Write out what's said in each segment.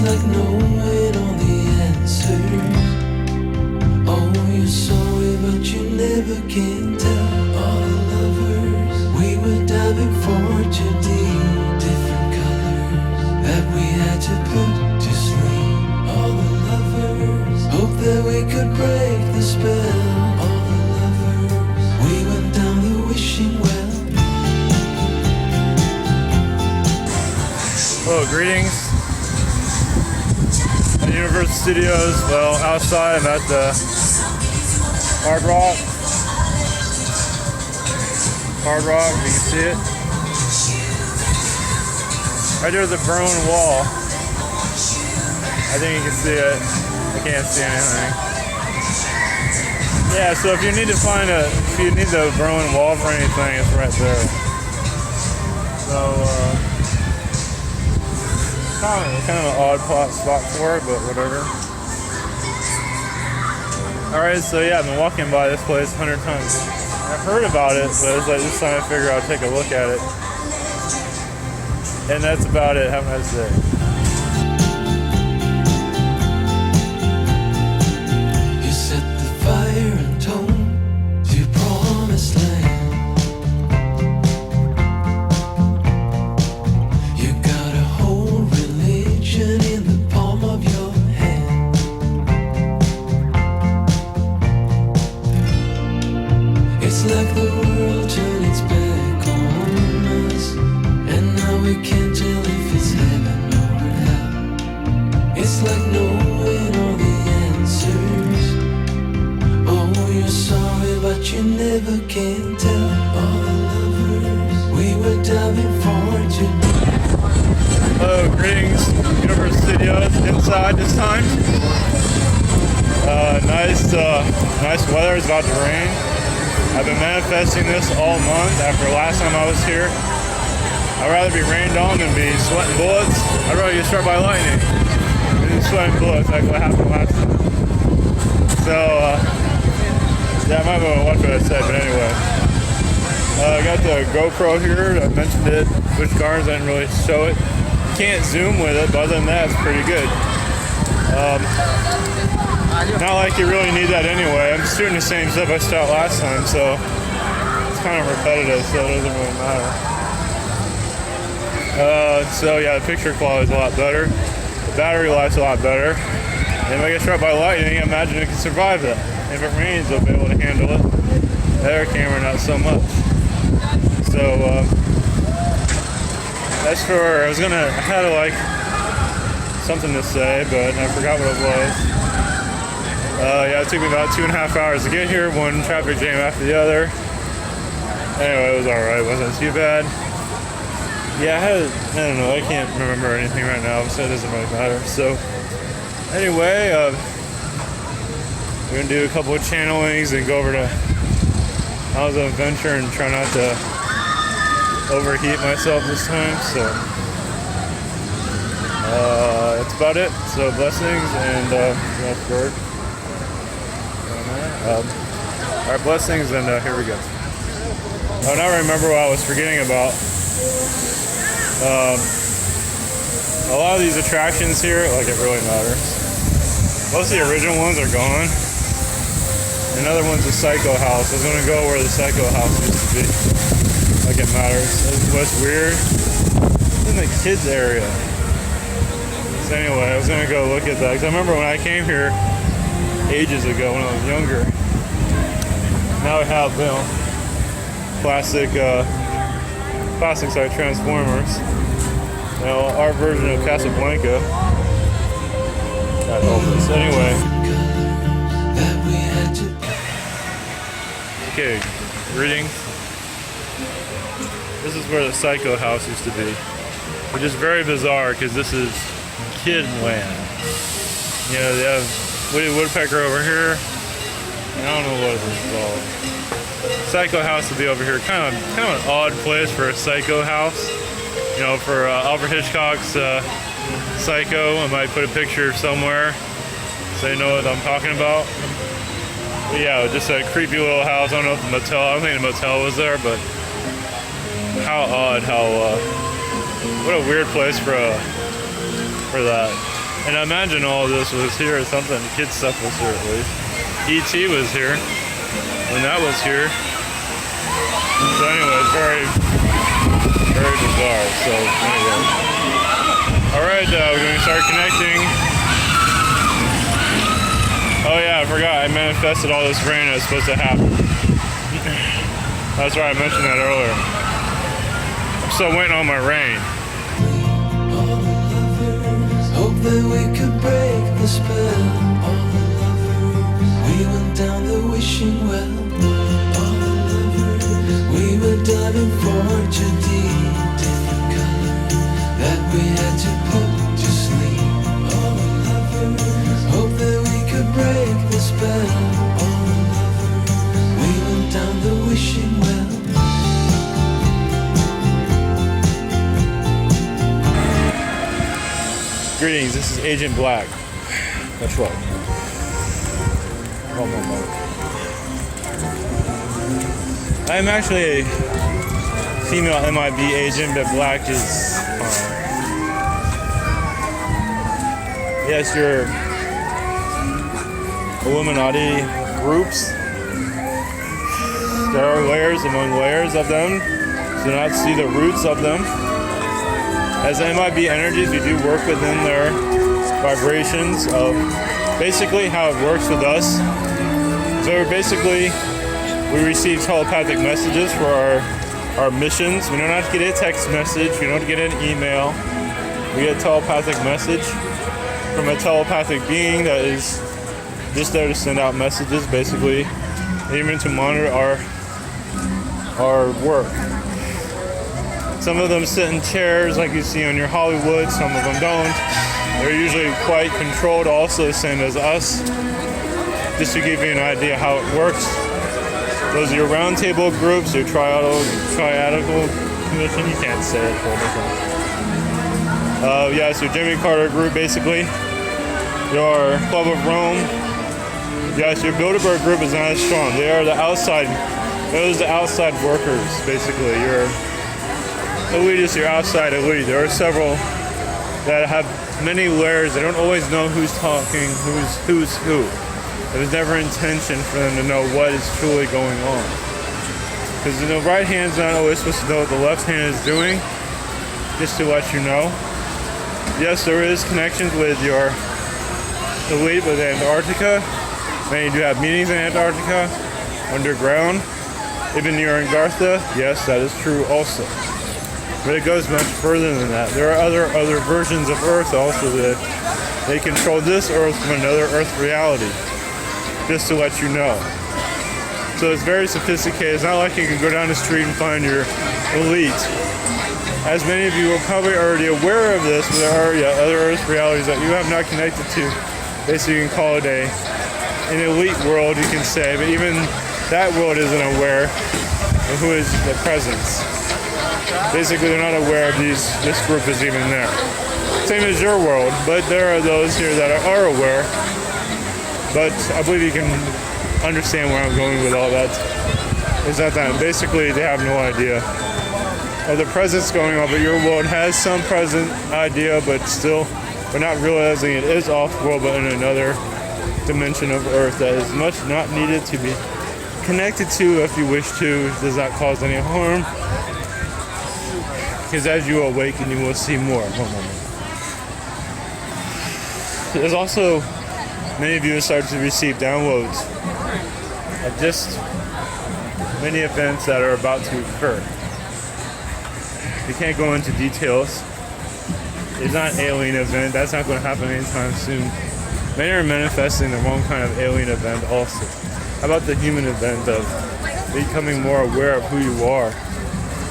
like knowing all the answers. Oh, you're sorry, but you never can tell. All the lovers, we were diving for 2D, different colors that we had to put to sleep. All the lovers, hope that we could break the spell. All the lovers, we went down the wishing well. Hello, greetings. At Universal Studios, well, outside I'm at the Hard Rock, you can see it. Right there's a Berlin Wall. I think you can see it. I can't see anything. Yeah, so if you need to find if you need the Berlin Wall for anything, it's right there. So, kind of an odd spot for it, but whatever. Alright, so yeah, I've been walking by this place 100 times. I've heard about it, but it's like this time I figure I'll take a look at it. And that's about it. Have a nice day. You set the fire and tone to promised land. You got a whole religion in the palm of your hand. It's like the world turned its back on us, and now we can't tell if it's heaven or hell. It's like knowing all the answers. Oh, you're sorry, but you never can tell. All the lovers, we were diving for tonight. Hello, greetings, Universal Studios, inside this time. Nice weather, it's about to rain. I've been manifesting this all month after last time I was here. I'd rather be rained on than be sweating bullets. I'd rather get struck by lightning than sweating bullets like what happened last time. So, yeah, I might have watched what I said, but anyway. I got the GoPro here, I mentioned it, Busch Gardens, I didn't really show it. Can't zoom with it, but other than that, it's pretty good. Not like you really need that anyway. I'm shooting the same stuff I shot last time, so it's kind of repetitive, so it doesn't really matter. So yeah, the picture quality is a lot better. The battery life's a lot better. And if I get struck by lightning, I imagine it can survive that. If it rains, it'll be able to handle it. The air camera, not so much. So, as for, I had like something to say, but I forgot what it was. Yeah, it took me about 2.5 hours to get here, one traffic jam after the other. Anyway, it was alright, it wasn't too bad. Yeah, I don't know, I can't remember anything right now, so it doesn't really matter. So, anyway, we're gonna do a couple of channelings and go over to House of Adventure and try not to overheat myself this time, so that's about it. So blessings and that's bird. Alright, blessings and here we go. Oh, now I remember what I was forgetting about. A lot of these attractions here, like it really matters. Most of the original ones are gone. Another one's the Psycho House. I was gonna go where the Psycho House used to be. Like it matters. What's weird? It's in the kids area. So anyway, I was gonna go look at that because I remember when I came here ages ago when I was younger. Now we have classics like Transformers. You know, our version of Casablanca. Got Elvis. Anyway. Okay, greetings. This is where the Psycho House used to be, which is very bizarre because this is kid land. You know, they have Woody Woodpecker over here, and I don't know what it's called. Psycho House would be over here. Kind of an odd place for a Psycho House. You know, for Alfred Hitchcock's Psycho, I might put a picture somewhere so you know what I'm talking about. But yeah, just a creepy little house. I don't know if the motel, I don't think the motel was there, but how odd, what a weird place for that. And I imagine all of this was here or something. The kids' stuff was here at least. E.T. was here when that was here. So anyway, it's very, very bizarre. So anyway. Alright, we're going to start connecting. Oh yeah, I forgot. I manifested all this rain that was supposed to happen. That's right, I mentioned that earlier. I'm still waiting on my rain. All the lovers hope that we could break the spell. All the lovers, we went down the wishing well. All the lovers, we were diving for deep, different colors that we had to put to sleep. All the lovers hope that we could break the spell. All the lovers, we went down the wishing well. Greetings, this is Agent Black. That's right. Oh, I'm actually a female MIB agent, but Black is yes, your Illuminati groups. There are layers among layers of them. Do not see the roots of them. As MIB energies, we do work within their vibrations of basically how it works with us. So basically, we receive telepathic messages for our missions. We don't have to get a text message. We don't get an email. We get a telepathic message from a telepathic being that is just there to send out messages, basically, even to monitor our work. Some of them sit in chairs like you see on your Hollywood, some of them don't. They're usually quite controlled, also the same as us. Just to give you an idea how it works. Those are your roundtable groups, your triadical commission, you can't say it for different. Yes, your Jimmy Carter group basically. Your Club of Rome. Yes, your Bilderberg group is not as strong. They are the outside, those are the outside workers, basically. Your elitists, your outside elite. There are several that have many layers. They don't always know who's talking, who's who. There's never intention for them to know what is truly going on. Because the right hand's not always supposed to know what the left hand is doing, just to let you know. Yes, there is connections with your elite with Antarctica. Many do have meetings in Antarctica, underground. Even near Antarctica, yes, that is true also. But it goes much further than that. There are other versions of Earth also that they control this Earth from another Earth reality. Just to let you know. So it's very sophisticated. It's not like you can go down the street and find your elite. As many of you are probably already aware of this, but there are other Earth realities that you have not connected to. Basically, you can call it an elite world, you can say, but even that world isn't aware of who is the presence. Basically, they're not aware of this group is even there. Same as your world, but there are those here that are aware. But I believe you can understand where I'm going with all that. Is that basically they have no idea of the presence going on, but your world has some present idea, but still, we're not realizing it is off-world, but in another dimension of Earth that is much not needed to be connected to if you wish to. It does not cause any harm. Because as you awaken, you will see more. One moment. There's also many of you have started to receive downloads of just many events that are about to occur. We can't go into details. It's not an alien event. That's not going to happen anytime soon. Many are manifesting the wrong kind of alien event also. How about the human event of becoming more aware of who you are?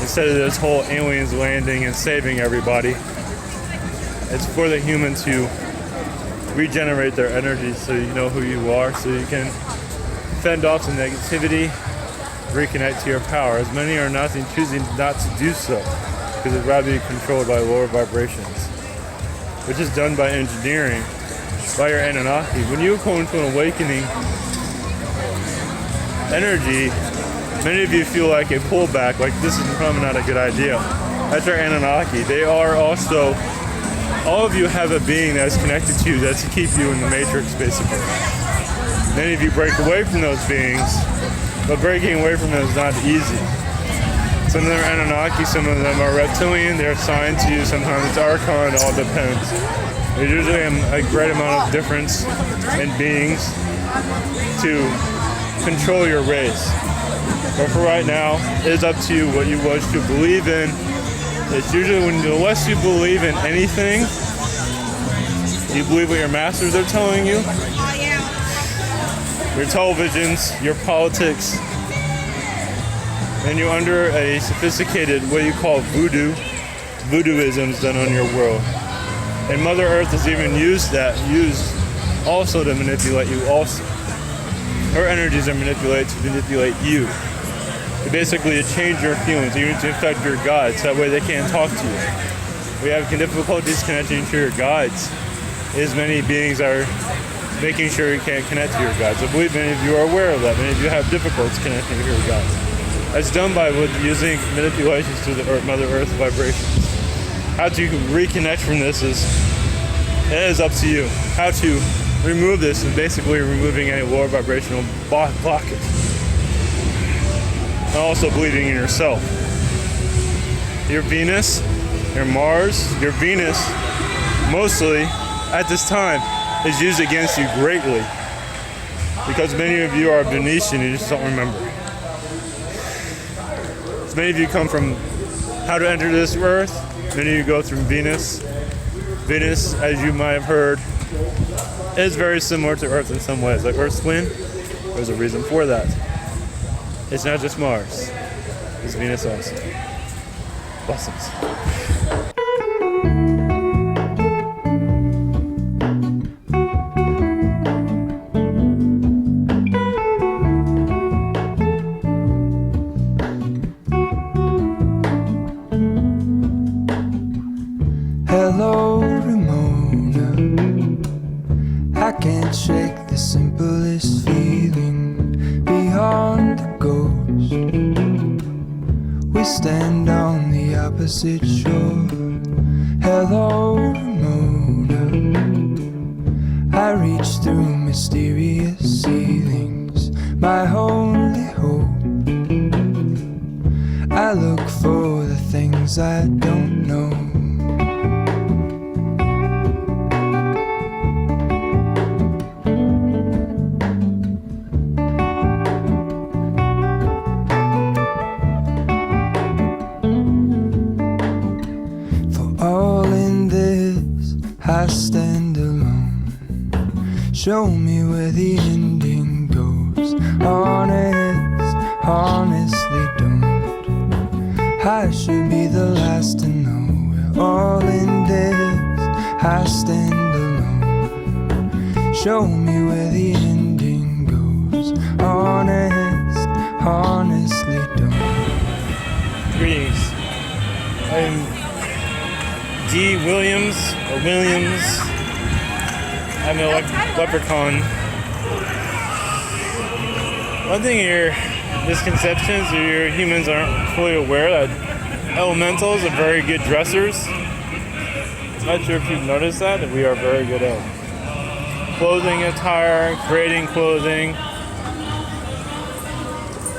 Instead of this whole aliens landing and saving everybody, it's for the human to regenerate their energy so you know who you are, so you can fend off the negativity, reconnect to your power. As many are choosing not to do so, because it'd rather be controlled by lower vibrations, which is done by engineering, by your Anunnaki. When you go into an awakening energy, many of you feel like a pullback, like this is probably not a good idea. That's your Anunnaki. They are also all of you have a being that's connected to you, that's to keep you in the matrix, basically. Many of you break away from those beings, but breaking away from them is not easy. Some of them are Anunnaki, some of them are reptilian, they're assigned to you, sometimes it's Archon, it all depends. There's usually a great amount of difference in beings to control your race. But for right now, it is up to you what you wish to believe in. It's usually when the less you believe in anything, you believe what your masters are telling you, your televisions, your politics, and you're under a sophisticated, what you call voodooisms done on your world. And Mother Earth has even used also to manipulate you also. Her energies are manipulated to manipulate you. To basically change your feelings, even to affect your guides, that way they can't talk to you. We have difficulties connecting to your guides, as many beings are making sure you can't connect to your guides. I believe many of you are aware of that. Many of you have difficulties connecting to your guides. That's done by using manipulations to the Mother Earth vibrations. How to reconnect from this it is up to you. How to remove this is basically removing any lower vibrational blockage. And also believing in yourself. Your Venus, your Mars, your Venus, mostly at this time, is used against you greatly. Because many of you are Venetian, you just don't remember. So many of you come from how to enter this earth. Many of you go through Venus. Venus, as you might have heard, is very similar to Earth in some ways. Like Earth's twin, there's a reason for that. It's not just Mars, it's Venus also. Blessings. Hello, Ramona. I can't shake the simplest feeling beyond the ghost. We stand on the opposite shore. Hello, Ramona. I reach through mysterious ceilings, my only hope. I look for the things I don't know. I stand alone. Show me where the ending goes. Honestly don't. I should be the last to know. We're all in this. I stand alone. Show me where the ending goes. Honestly don't. Greetings. I'm D. Williams, or Williams. I'm a Leprechaun. One thing your misconceptions or your humans aren't fully aware that elementals are very good dressers. I'm not sure if you've noticed that we are very good at clothing, attire, creating clothing,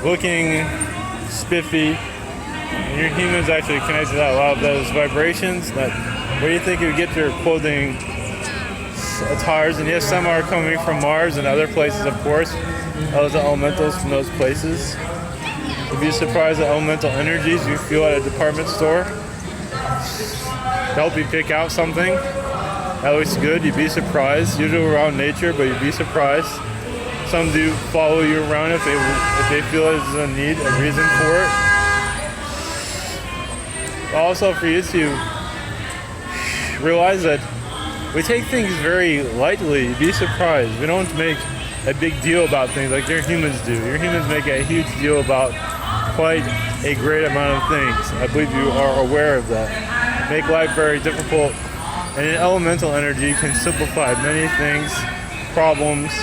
looking spiffy. And your humans actually connect to that. A lot of those vibrations. Where do you think you would get your clothing attires? And yes, some are coming from Mars and other places, of course. Those are elementals from those places. You'd be surprised at elemental energies you feel at a department store to help you pick out something that looks good. You'd be surprised. Usually around nature, but you'd be surprised. Some do follow you around if they feel there's a need, a reason for it. Also for you to realize that we take things very lightly. You'd be surprised. We don't make a big deal about things like your humans do. Your humans make a huge deal about quite a great amount of things. I believe you are aware of that. Make life very difficult. And an elemental energy can simplify many things, problems.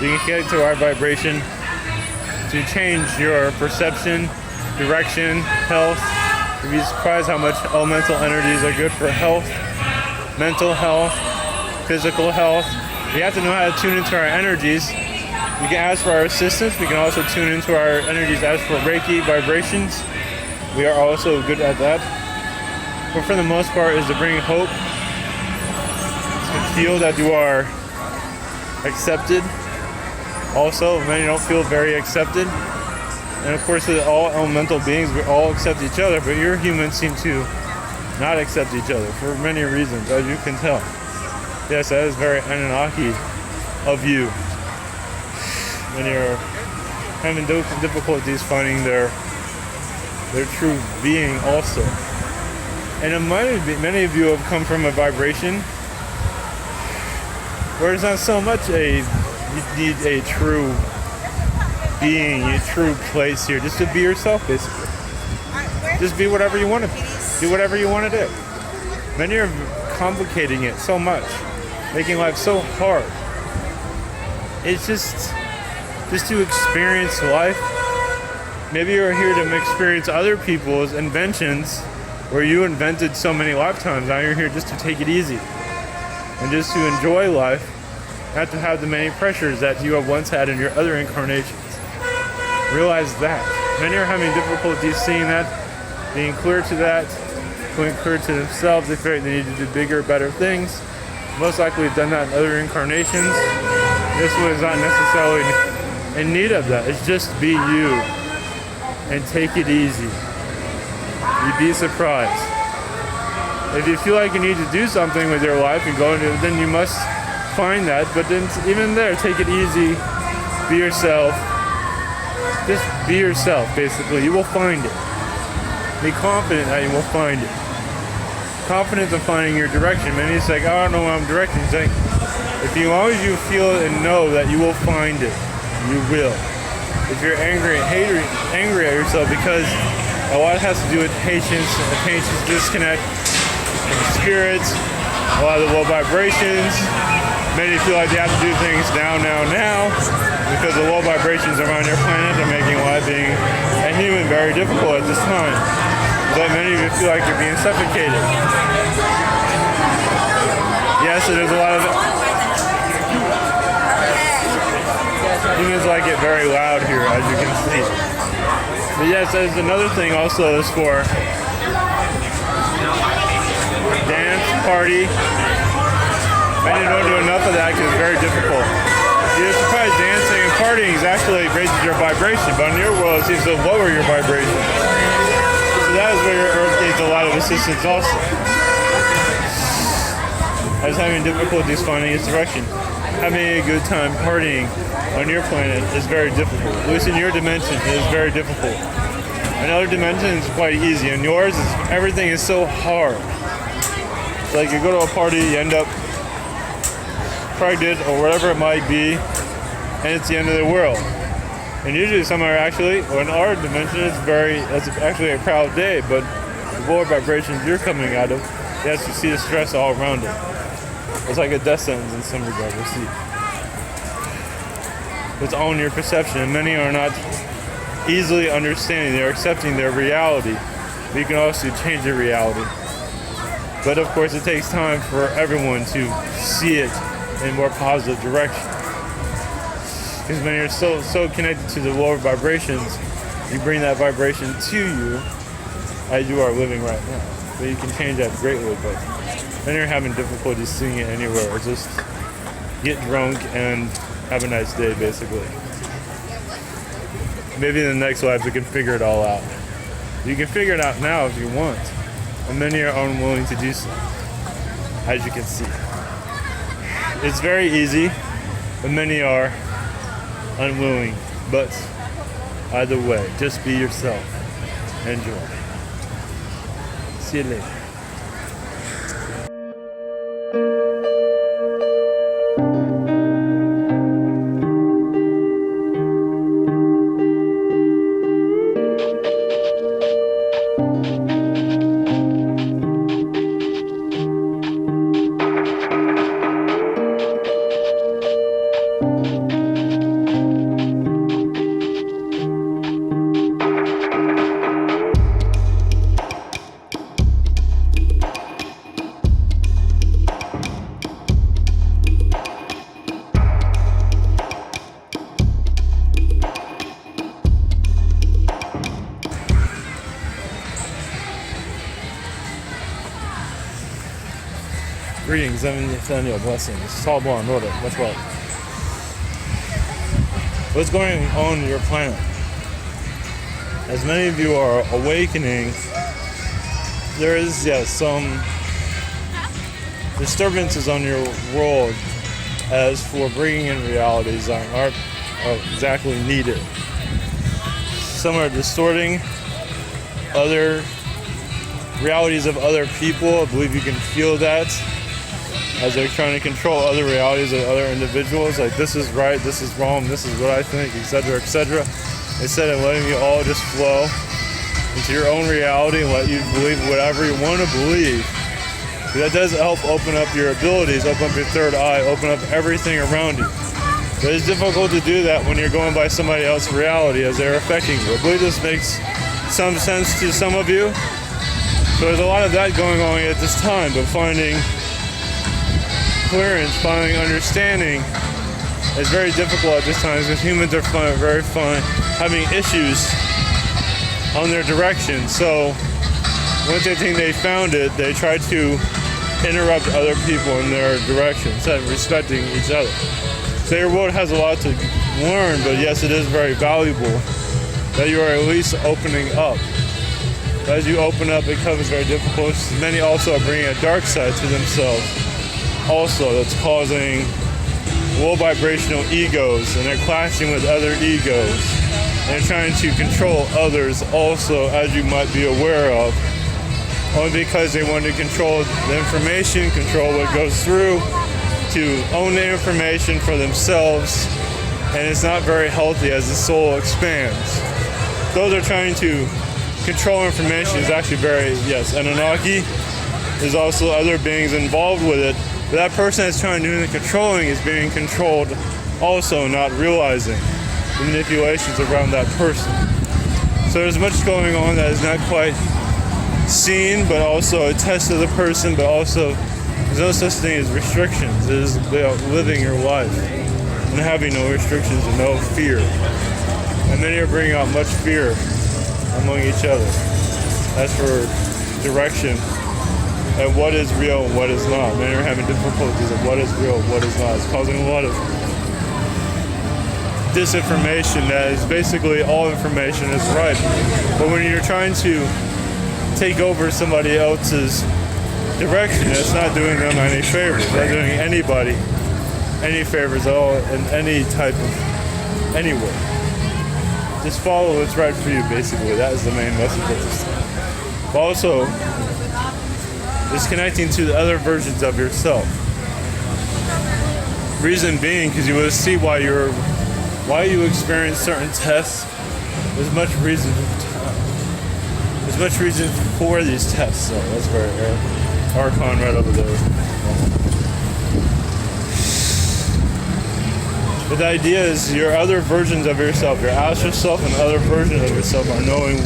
You can get to our vibration to change your perception, direction, health. You'd be surprised how much elemental energies are good for health, mental health, physical health. We have to know how to tune into our energies. We can ask for our assistance. We can also tune into our energies, ask for Reiki vibrations. We are also good at that. But for the most part is to bring hope, to feel that you are accepted. Also, many don't feel very accepted. And of course, with all elemental beings, we all accept each other, but your humans seem to not accept each other for many reasons, as you can tell. Yes, that is very Anunnaki of you. When you're having difficulties finding their true being also. And many of you have come from a vibration where it's not so much you need a true being, a true place here, just to be yourself basically. Just be whatever you want to be. Do whatever you want to do. Many are complicating it so much, making life so hard. It's just to experience life. Maybe you're here to experience other people's inventions where you invented so many lifetimes. Now you're here just to take it easy and just to enjoy life, not to have the many pressures that you have once had in your other incarnations. Realize that. Many are having difficulties seeing that, being clear to that, being clear to themselves. They feel like they need to do bigger, better things. Most likely have done that in other incarnations. This one is not necessarily in need of that. It's just be you and take it easy. You'd be surprised. If you feel like you need to do something with your life and go into it, then you must find that. But then even there, take it easy. Be yourself. Just be yourself, basically. You will find it. Be confident that you will find it. Confident in finding your direction. Many it's like, I don't know where I'm directing. It's like, as long as you feel and know that you will find it, you will. If you're angry at yourself, because a lot has to do with patience, and patience disconnect from spirits, a lot of the low vibrations. Many feel like they have to do things now, because the low vibrations around your planet are making life being a human very difficult at this time. But many of you feel like you're being suffocated. Yes, so there's a lot of humans like it very loud here, as you can see. But yes, there's another thing also is for dance, party. Many don't do enough of that because it's very difficult. You're surprised dancing and partying is actually raises your vibration, but in your world it seems to lower your vibration. So that is where your earth needs a lot of assistance also. I was having difficulties finding its direction. Having a good time partying on your planet is very difficult. At least in your dimension, it is very difficult. In other dimensions, it's quite easy. In yours, everything is so hard. It's like you go to a party, you end up pregnant or whatever it might be, and it's the end of the world. And usually somewhere actually, or in our dimension, it's actually a proud day, but the lower vibrations you're coming out of, you have to see the stress all around it. It's like a death sentence in some regard, we'll see. It's all in your perception, and many are not easily understanding, they're accepting their reality. But you can also change your reality. But of course it takes time for everyone to see it in a more positive direction. Because when you're so connected to the lower vibrations, you bring that vibration to you as you are living right now. But you can change that greatly, but then you're having difficulty seeing it anywhere. Or just get drunk and have a nice day, basically. Maybe in the next life we can figure it all out. You can figure it out now if you want. And many are unwilling to do so, as you can see. It's very easy, but many are unwilling. But either way, just be yourself. Enjoy. See you later. Greetings, Nathaniel, blessings. Tall blonde, order, much love. What's going on in your planet? As many of you are awakening, there is, some disturbances on your world as for bringing in realities that aren't exactly needed. Some are distorting other realities of other people. I believe you can feel that as they're trying to control other realities of other individuals. Like, this is right, this is wrong, this is what I think, etc., etc. Instead of letting you all just flow into your own reality and let you believe whatever you want to believe. That does help open up your abilities, open up your third eye, open up everything around you. But it's difficult to do that when you're going by somebody else's reality as they're affecting you. I believe this makes some sense to some of you. So there's a lot of that going on at this time, but finding clearance, finding understanding is very difficult at this time because humans are having issues on their direction. So once they think they found it, they try to interrupt other people in their direction instead of respecting each other. So your world has a lot to learn, but yes, it is very valuable that you are at least opening up. As you open up, it becomes very difficult. Many also are bringing a dark side to themselves. Also, that's causing low vibrational egos, and they're clashing with other egos. And trying to control others also, as you might be aware of, only because they want to control the information, control what goes through, to own the information for themselves, and it's not very healthy as the soul expands. Those are trying to control information is actually very, Anunnaki. There's also other beings involved with it, but that person that's trying to do the controlling is being controlled also, not realizing the manipulations around that person. So there's much going on that is not quite seen, but also a test of the person, but also there's no such thing as restrictions. It is about living your life and having no restrictions and no fear. And many are bringing out much fear among each other as for direction and what is real and what is not. Many are having difficulties of what is real and what is not. It's causing a lot of disinformation that is basically all information is right. But when you're trying to take over somebody else's direction, it's not doing them any favors. It's not doing anybody any favors at all in any type of anywhere. Just follow what's right for you, basically. That is the main message of this time. But also, just connecting to the other versions of yourself. Reason being, because you will see why you experience certain tests. There's much reason for these tests. So that's very Archon right over there. But the idea is your other versions of yourself, your astral self and other versions of yourself are knowing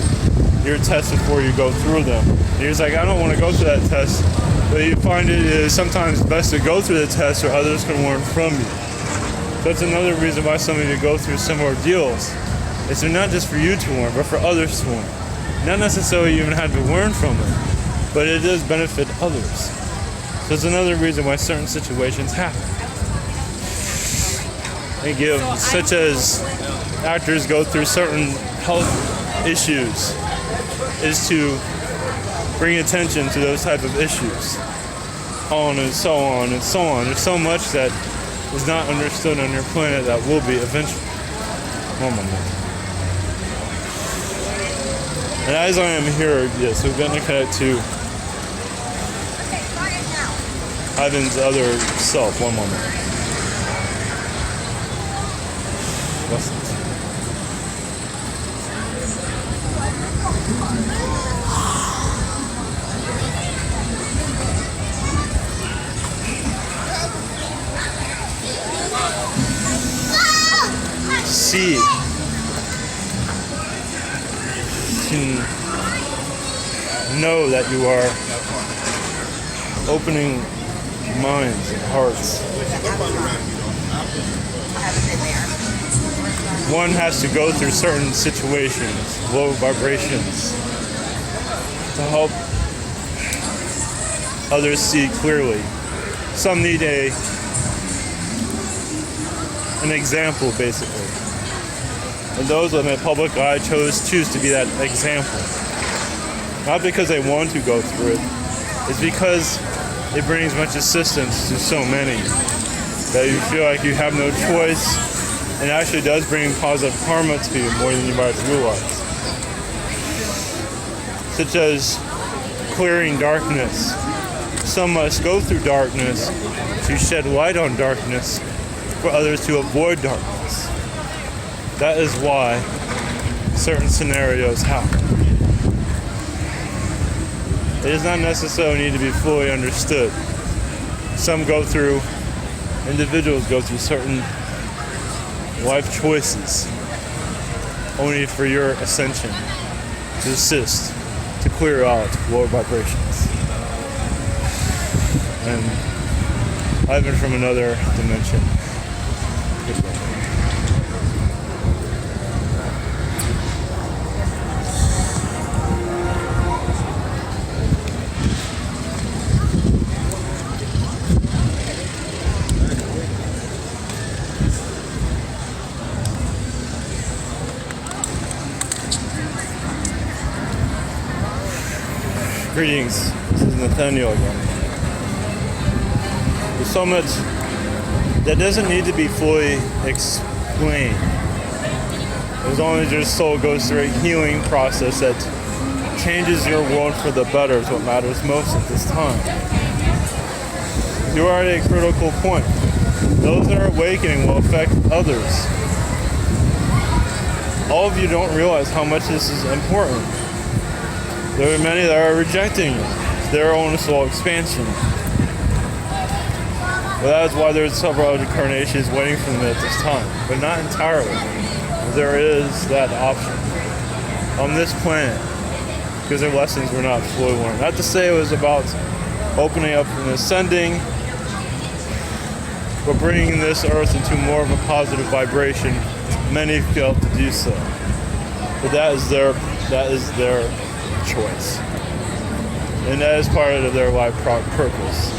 your tests before you go through them. And you're just like, I don't want to go through that test. But you find it is sometimes best to go through the test so others can learn from you. So that's another reason why some of you go through similar deals. It's not just for you to learn, but for others to learn. Not necessarily you even have to learn from it, but it does benefit others. So it's another reason why certain situations happen. And give, such as actors go through certain health issues, is to bring attention to those type of issues. On and so on and so on. There's so much that is not understood on your planet that will be eventually. One moment. And as I am here, yes, we're going to connect to Ivan's other self. One moment. Blessings. See, can know that you are opening minds and hearts. One has to go through certain situations, low vibrations, to help others see clearly some need an example, basically. And those in the public eye choose to be that example. Not because they want to go through it, it's because it brings much assistance to so many that you feel like you have no choice, and actually does bring positive karma to you more than you might realize. Such as clearing darkness. Some must go through darkness to shed light on darkness for others to avoid darkness. That is why certain scenarios happen. It does not necessarily need to be fully understood. Individuals go through certain life choices only for your ascension, to assist, to clear out lower vibrations. And I've been from another dimension. Greetings, this is Nathaniel again. There's so much that doesn't need to be fully explained. As long as your soul goes through a healing process that changes your world for the better is what matters most at this time. You are at a critical point. Those that are awakening will affect others. All of you don't realize how much this is important. There are many that are rejecting their own soul expansion. But that is why there's several incarnations waiting for them at this time. But not entirely. There is that option on this planet, because their lessons were not fully learned. Not to say it was about opening up and ascending, but bringing this earth into more of a positive vibration. Many failed to do so. But that is their choice. And that is part of their life purpose,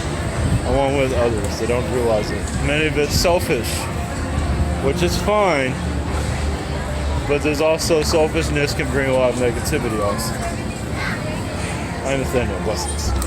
along with others. They don't realize it. Many of it's selfish, which is fine, but there's also selfishness can bring a lot of negativity also. I'm Nathaniel. Blessings.